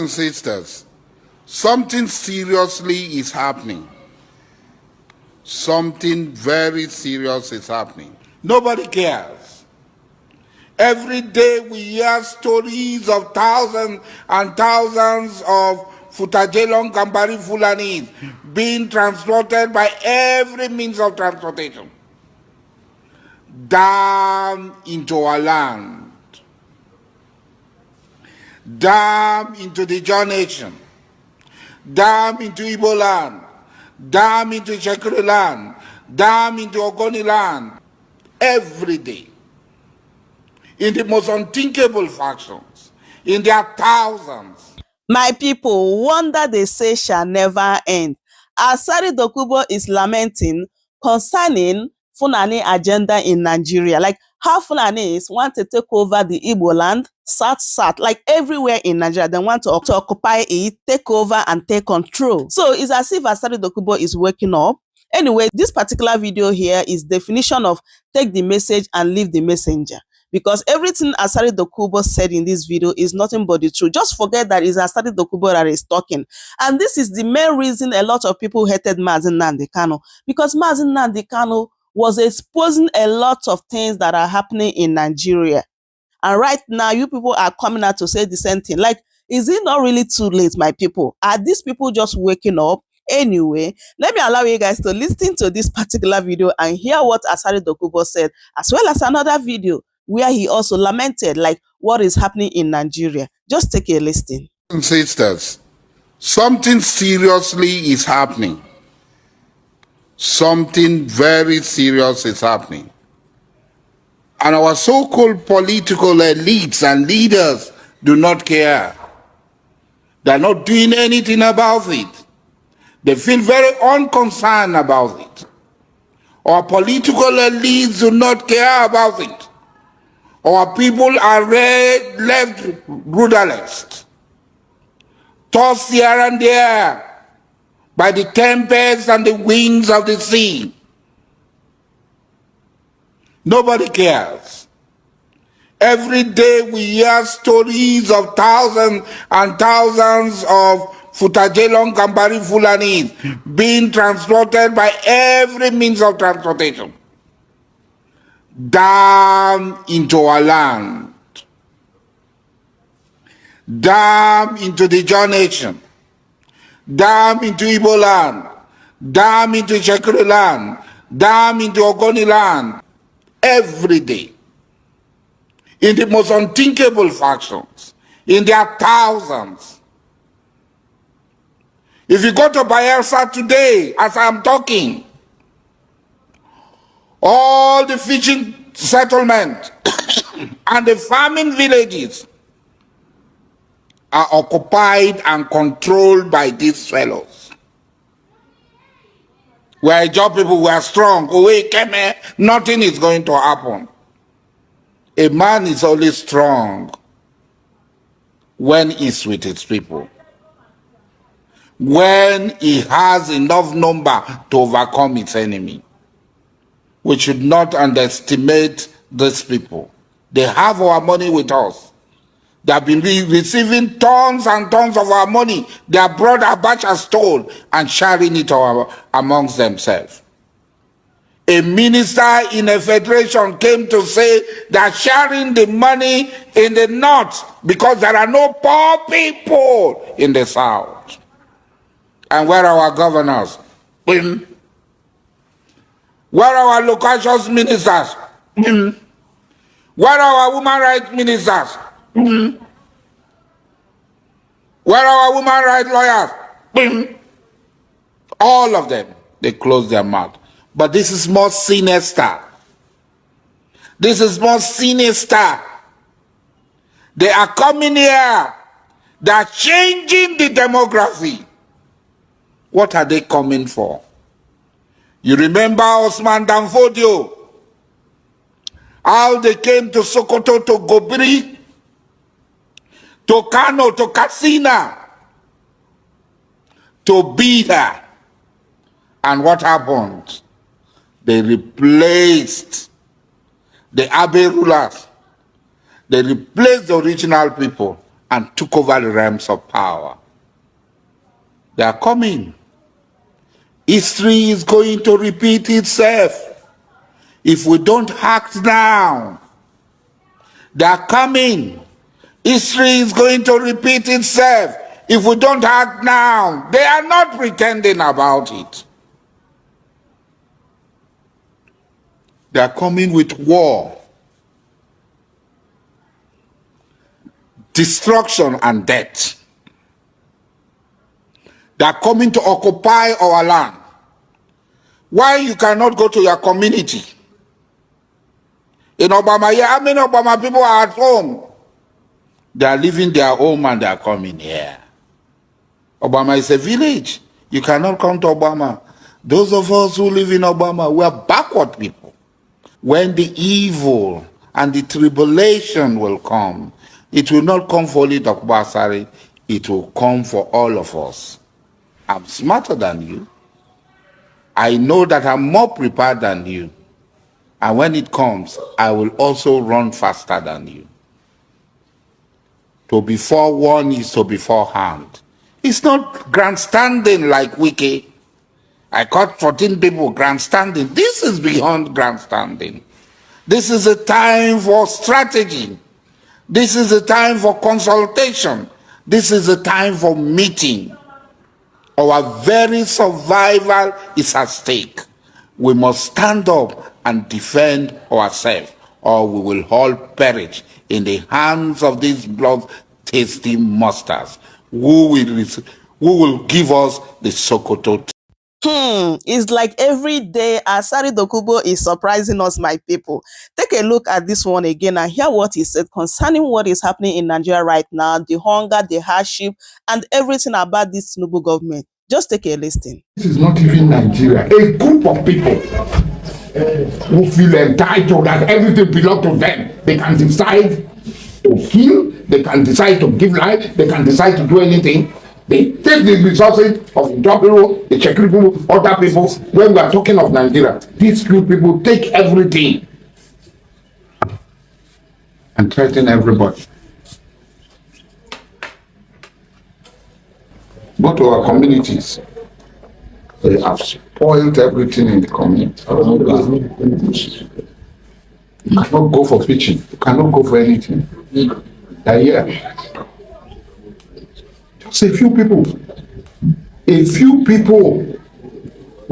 and sisters, something seriously is happening. Something very serious is happening. Nobody cares. Every day we hear stories of thousands and thousands of Futajelong Kambari Fulani being transported by every means of transportation down into our land, down into the John Nation, down into Igbo land, down into Shekiri land, down into Ogoni land, every day, in the most unthinkable factions, in their thousands. My people, wonder they say shall never end. Asari Dokubo is lamenting concerning Fulani agenda in Nigeria. Like how Fulanis want to take over the Igbo land, South, like everywhere in Nigeria. They want to occupy it, take over and take control. So it's as if Asari Dokubo is waking up. Anyway, this particular video here is definition of take the message and leave the messenger. Because everything Asari Dokubo said in this video is nothing but the truth. Just forget that it's Asari Dokubo that is talking. And this is the main reason a lot of people hated Mazi Nnamdi Kanu. Because Mazi Nnamdi Kanu was exposing a lot of things that are happening in Nigeria. And right now, you people are coming out to say the same thing. Like, is it not really too late, my people? Are these people just waking up? Anyway, let me allow you guys to listen to this particular video and hear what Asari Dokubo said, as well as another video where he also lamented like what is happening in Nigeria. Just take a listen. Sisters, something seriously is happening. Something very serious is happening. And our so-called political elites and leaders do not care. They're not doing anything about it. They feel very unconcerned about it. Our political elites do not care about it. Our people are left rudderless, tossed here and there by the tempests and the winds of the sea. Nobody cares. Every day we hear stories of thousands and thousands of Futajelong Kambari Fulani being transported by every means of transportation down into our land, down into the John Nation, down into Igbo land, down into Shekiri land, down into Ogoni land, every day, in the most unthinkable factions, in their thousands. If you go to Bayelsa today, as I'm talking, all the fishing settlements and the farming villages are occupied and controlled by these fellows. We are job people, we are strong. Nothing is going to happen. A man is only strong when he's with his people, when he has enough number to overcome his enemy. We should not underestimate these people. They have our money with us. They have been receiving tons and tons of our money. They have brought our batch and stole and sharing it amongst themselves. A minister in a federation came to say they're sharing the money in the north because there are no poor people in the south. And where are our governors? Where are our locations ministers? Where are our women rights ministers? Where are our women rights lawyers? All of them, they close their mouth. But this is more sinister. This is more sinister. They are coming here. They are changing the demography. What are they coming for? You remember Osman Danfodio, how they came to Sokoto, to Gobiri, to Kano, to Katsina, to be there. And what happened? They replaced the Abe rulers. They replaced the original people and took over the realms of power. They are coming. History is going to repeat itself if we don't act now. They are coming. History is going to repeat itself if we don't act now. They are not pretending about it. They are coming with war, destruction, and death. They are coming to occupy our land. Why you cannot go to your community? In Obama, how many Obama people are at home? They are leaving their home and they are coming here. Obama is a village. You cannot come to Obama. Those of us who live in Obama, we are backward people. When the evil and the tribulation will come, it will not come for only Dr. Asari, it will come for all of us. I'm smarter than you. I know that I'm more prepared than you. And when it comes, I will also run faster than you. To be forewarned is to be forearmed. It's not grandstanding like Wiki. I caught 14 people grandstanding. This is beyond grandstanding. This is a time for strategy. This is a time for consultation. This is a time for meeting. Our very survival is at stake. We must stand up and defend ourselves, or we will all perish in the hands of these blood-tasty monsters who will give us the Sokoto. It's like every day Asari Dokubo is surprising us, my people. Take a look at this one again and hear what he said concerning what is happening in Nigeria right now, the hunger, the hardship, and everything about this Tinubu government. Just take a listen. This is not even Nigeria. A group of people who feel entitled that everything belongs to them. They can decide to kill, they can decide to give life, they can decide to do anything. They take the resources of the people, the Czech people, other people. When we are talking of Nigeria, these few people take everything and threaten everybody. Go to our communities. They have spoiled everything in the community. You cannot go for preaching. You cannot go for anything. They're here. Just a few people who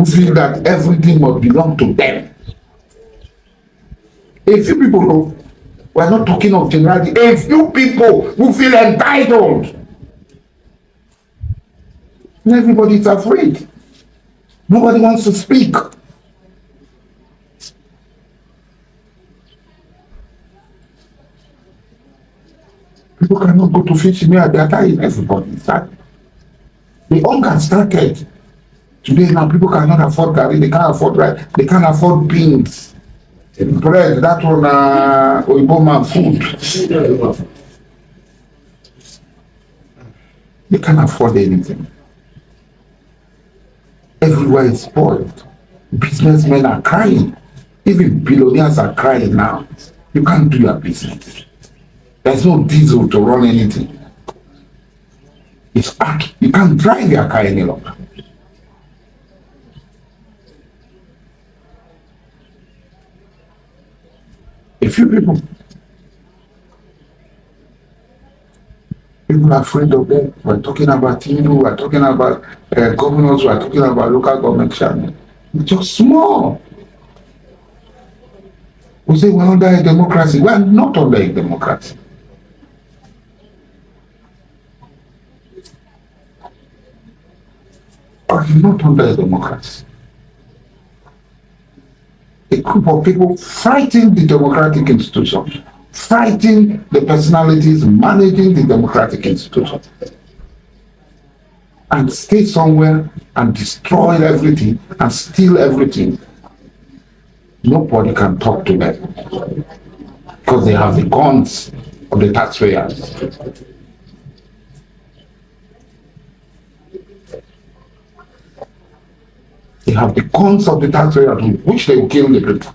feel that everything must belong to them. A few people who, we're not talking of generality, a few people who feel entitled. And everybody is afraid. Nobody wants to speak. People cannot go to fish me at that time. Everybody started. The hunger started. Today now people cannot afford garri, they can't afford rice, they can't afford beans. Bread, that one Oyibo man food. They can't afford anything. Everywhere is spoiled. Businessmen are crying. Even billionaires are crying now. You can't do your business. There's no diesel to run anything. It's hard. You can't drive your car any longer. A few people are afraid of them. We're talking about Tinubu, we're talking about governors, we're talking about local government chairmen. It's just small. We say we're under a democracy. We're not under a democracy. We're not under a democracy. A group of people fighting the democratic institution, fighting the personalities managing the democratic institution, and stay somewhere and destroy everything and steal everything. Nobody can talk to them because they have the guns of the taxpayers. They have the guns of the taxpayers with which they will kill the people.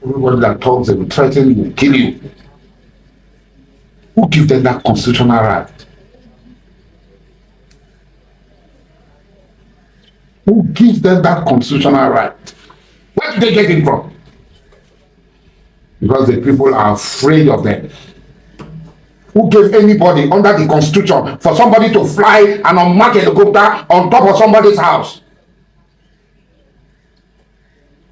Everybody that talks, they will threaten, will kill you. Who gives them that constitutional right? Who gives them that constitutional right? Where do they get it from? Because the people are afraid of them. Who gave anybody under the constitution for somebody to fly an unmarked helicopter on top of somebody's house?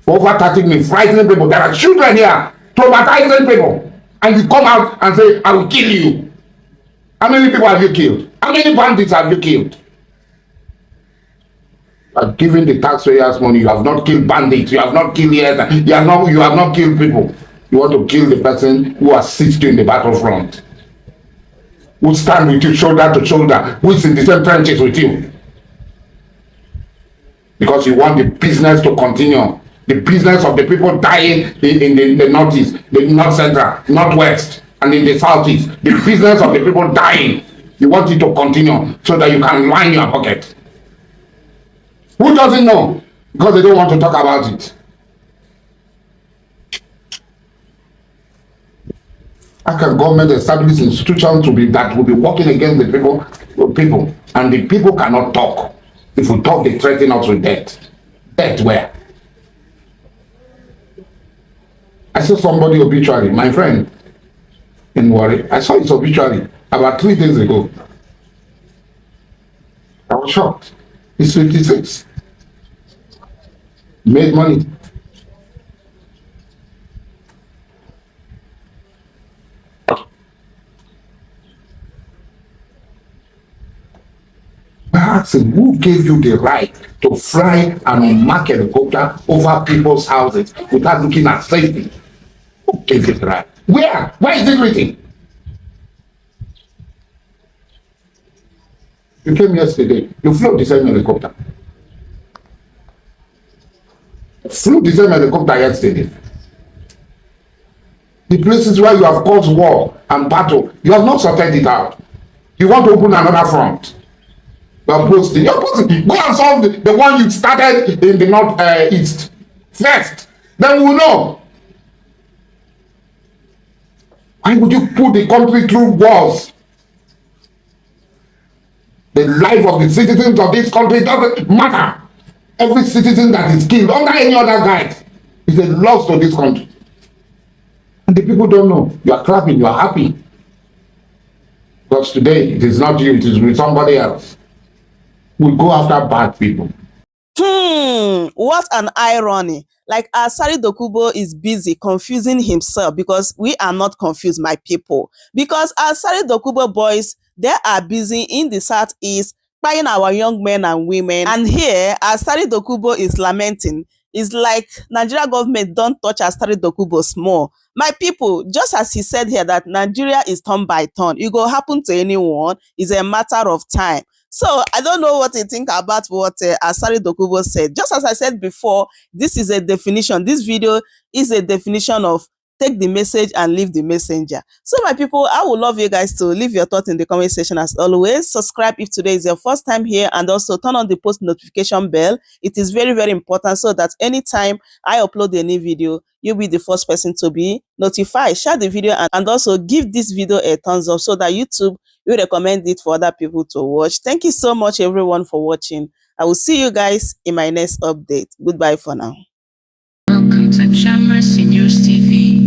For over 30 minutes, frightening people. There are children here, traumatizing people. And you come out and say, I will kill you. How many people have you killed? How many bandits have you killed? You have given the taxpayers money. You have not killed bandits. You have not killed you have not killed people. You want to kill the person who assists you in the battlefront, who stand with you shoulder to shoulder, who is in the same trenches with you. Because you want the business to continue. The business of the people dying in the northeast, the north central, northwest, and in the southeast. The business of the people dying. You want it to continue so that you can line your pocket. Who doesn't know? Because they don't want to talk about it. How can government establish institutions that will be working against the people, and the people cannot talk? If we talk, they threaten us with death. Death where? I saw somebody obituary, my friend in Warri. I saw his obituary about 3 days ago. I was shocked. He's 56. Made money. Asking, who gave you the right to fly an unmarked helicopter over people's houses without looking at safety? Who gave you the right? Where? Where is it written? You came yesterday. You flew the same helicopter. Flew the same helicopter yesterday. The places where you have caused war and battle, you have not sorted it out. You want to open another front. You're posting. Go and solve the one you started in the northeast first. Then we'll know. Why would you put the country through wars? The life of the citizens of this country doesn't matter. Every citizen that is killed under any other guise is a loss to this country. And the people don't know. You are clapping, you are happy. Because today it is not you, it is with somebody else. We'll go after bad people. What an irony. Like Asari Dokubo is busy confusing himself, because we are not confused, my people. Because Asari Dokubo boys, they are busy in the southeast buying our young men and women. And here, Asari Dokubo is lamenting. It's like Nigeria government don't touch Asari Dokubo small. My people, just as he said here that Nigeria is turn by turn, it will happen to anyone. It's a matter of time. So I don't know what you think about what Asari Dokubo said. Just as I said before, this is a definition. This video is a definition of take the message and leave the messenger. So my people, I would love you guys to leave your thoughts in the comment section as always. Subscribe if today is your first time here, and also turn on the post notification bell. It is very, very important so that anytime I upload a new video, you'll be the first person to be notified. Share the video and also give this video a thumbs up so that YouTube will recommend it for other people to watch. Thank you so much everyone for watching. I will see you guys in my next update. Goodbye for now. Welcome to Shamras News TV.